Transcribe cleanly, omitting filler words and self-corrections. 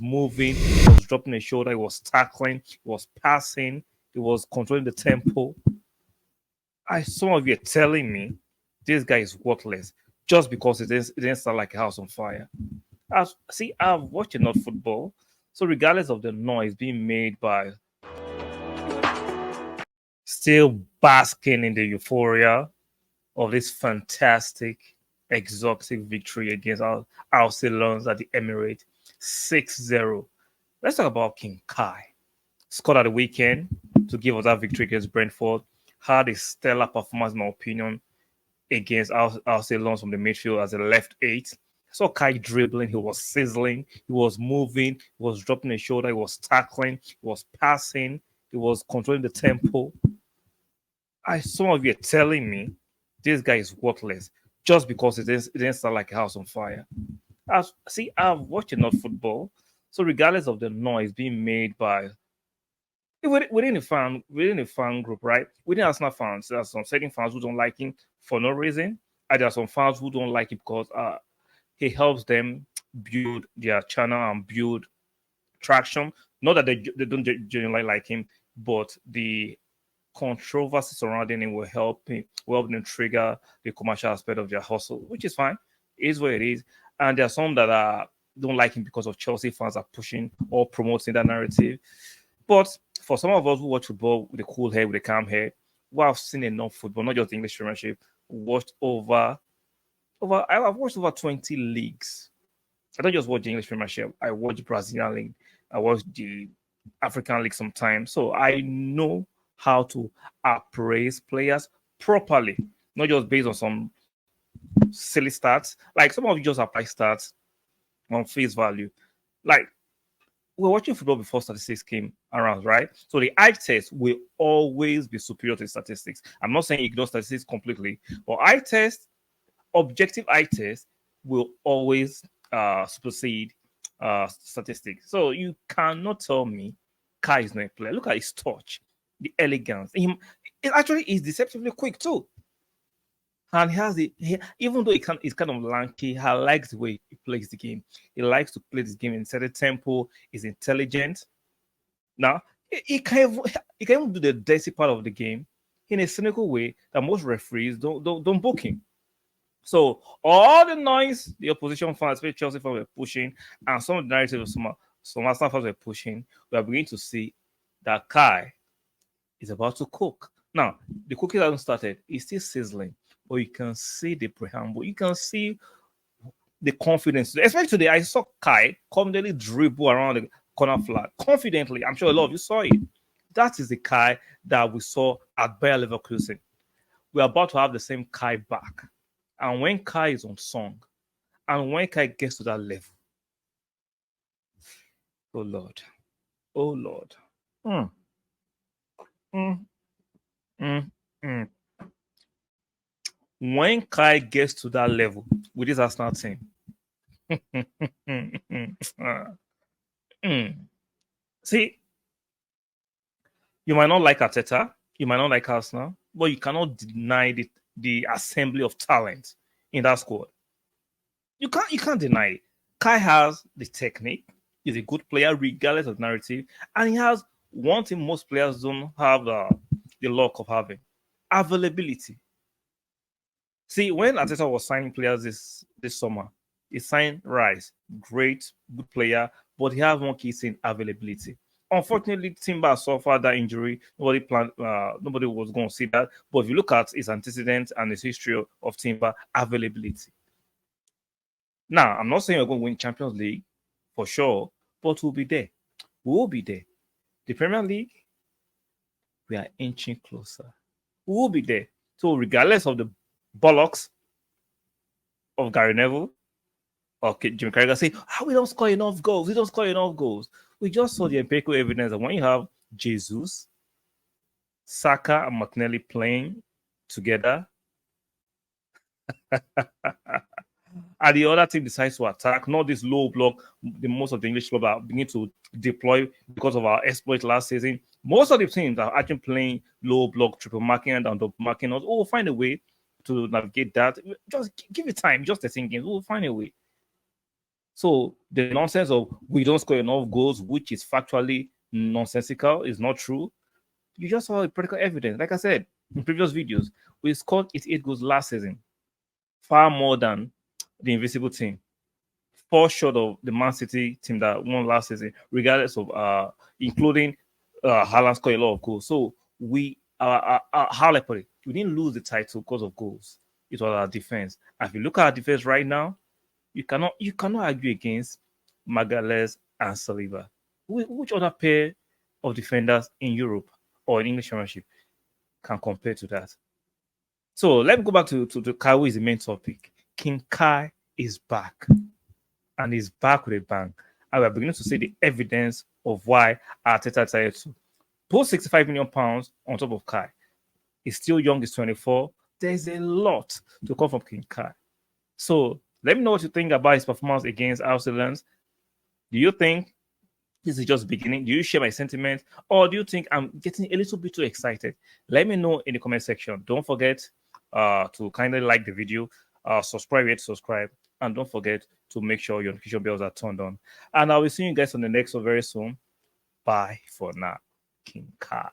moving, he was dropping a shoulder, he was tackling, he was passing, he was controlling the tempo. Some of you are telling me this guy is worthless just because it didn't start like a house on fire. I've watched enough football, so regardless of the noise being made by still basking in the euphoria of this fantastic, exotic victory against our Ceylons at the Emirates 6-0. Let's talk about King Kai. Scored at the weekend to give us that victory against Brentford. Had a stellar performance, in my opinion, against our Ceylons from the midfield as a left eight. Saw Kai dribbling, he was sizzling, he was moving, he was dropping a shoulder, he was tackling, he was passing, he was controlling the tempo. Some of you are telling me this guy is worthless just because it didn't start like a house on fire. I've watched enough football, so regardless of the noise being made by within the fan group, right? Within Arsenal fans, there are some certain fans who don't like him for no reason, and there are some fans who don't like him because he helps them build their channel and build traction. Not that they don't genuinely like him, but the controversy surrounding him will help them trigger the commercial aspect of their hustle, which is fine. It is what it is. And there are some that don't like him because of Chelsea fans are pushing or promoting that narrative. But for some of us who watch football with a cool head, with a calm head, who have seen enough football, not just the English Premiership, I've watched over 20 leagues. I don't just watch the English Premiership. I watch Brazilian League. I watch the African League sometimes. So I know how to appraise players properly, not just based on some silly stats. Like some of you just apply stats on face value. Like we're watching football before statistics came around, right? So the eye test will always be superior to statistics. I'm not saying ignore statistics completely, but objective eye test will always supersede statistics. So you cannot tell me Kai is not a player. Look at his touch, the elegance. It actually is deceptively quick too. And even though he's kind of lanky, he likes the way he plays the game. He likes to play this game in certain tempo. He's intelligent. Now he can even do the dirty part of the game in a cynical way that most referees don't book him. So all the noise the opposition fans, especially Chelsea fans, were pushing, and some of the narratives some Arsenal fans were pushing, we are beginning to see that Kai is about to cook. Now the cooking hasn't started; it's still sizzling, but you can see the preamble. You can see the confidence. Especially today, I saw Kai confidently dribble around the corner flag confidently. I'm sure a lot of you saw it. That is the Kai that we saw at Bayer Leverkusen. We're about to have the same Kai back. And when Kai is on song, and when Kai gets to that level, oh Lord, oh Lord. Mm, mm, mm, mm. When Kai gets to that level with this Arsenal team, see, you might not like Arteta, you might not like Arsenal, but you cannot deny the assembly of talent in that squad. You can't deny it. Kai has the technique. He's a good player regardless of narrative, and he has one thing most players don't have the luck of having: availability. See, when Arteta was signing players this summer, he signed Rice, great, good player, but he has one key thing: availability. Unfortunately, Timber suffered that injury. Nobody was going to see that. But if you look at his antecedents and his history of Timber, availability. Now, I'm not saying we're going to win Champions League for sure, but we'll be there. We will be there. The Premier League, we are inching closer. We will be there. So, regardless of the bollocks of Gary Neville or Jimmy Carragher say, we don't score enough goals. We don't score enough goals. We just saw the empirical evidence that when you have Jesus, Saka, and Martinelli playing together, and the other team decides to attack, not this low block most of the English clubs are beginning to deploy because of our exploit last season. Most of the teams are actually playing low block, triple marking, and double marking. We'll find a way to navigate that. Just give it time, just 13 games. We'll find a way. So the nonsense of we don't score enough goals, which is factually nonsensical, is not true. You just saw practical evidence. Like I said in previous videos, we scored 88 goals last season, far more than the invisible team, far short of the Man City team that won last season, regardless of including Haaland scored a lot of goals. So we how I put it, we didn't lose the title because of goals. It was our defense. And if you look at our defense right now, you cannot argue against Magalhaes and Saliba. Which other pair of defenders in Europe or in English Premiership can compare to that? So let me go back to Kai, who is the main topic. King Kai is back, and he's back with a bang. And we're beginning to see the evidence of why Arteta decided to put 65 million pounds on top of Kai. He's still young, he's 24. There's a lot to come from King Kai. So let me know what you think about his performance against Arsenal. Do you think this is just beginning? Do you share my sentiment? Or do you think I'm getting a little bit too excited? Let me know in the comment section. Don't forget to kindly like the video, subscribe, and don't forget to make sure your notification bells are turned on. And I will see you guys on the next one very soon. Bye for now. King Kai.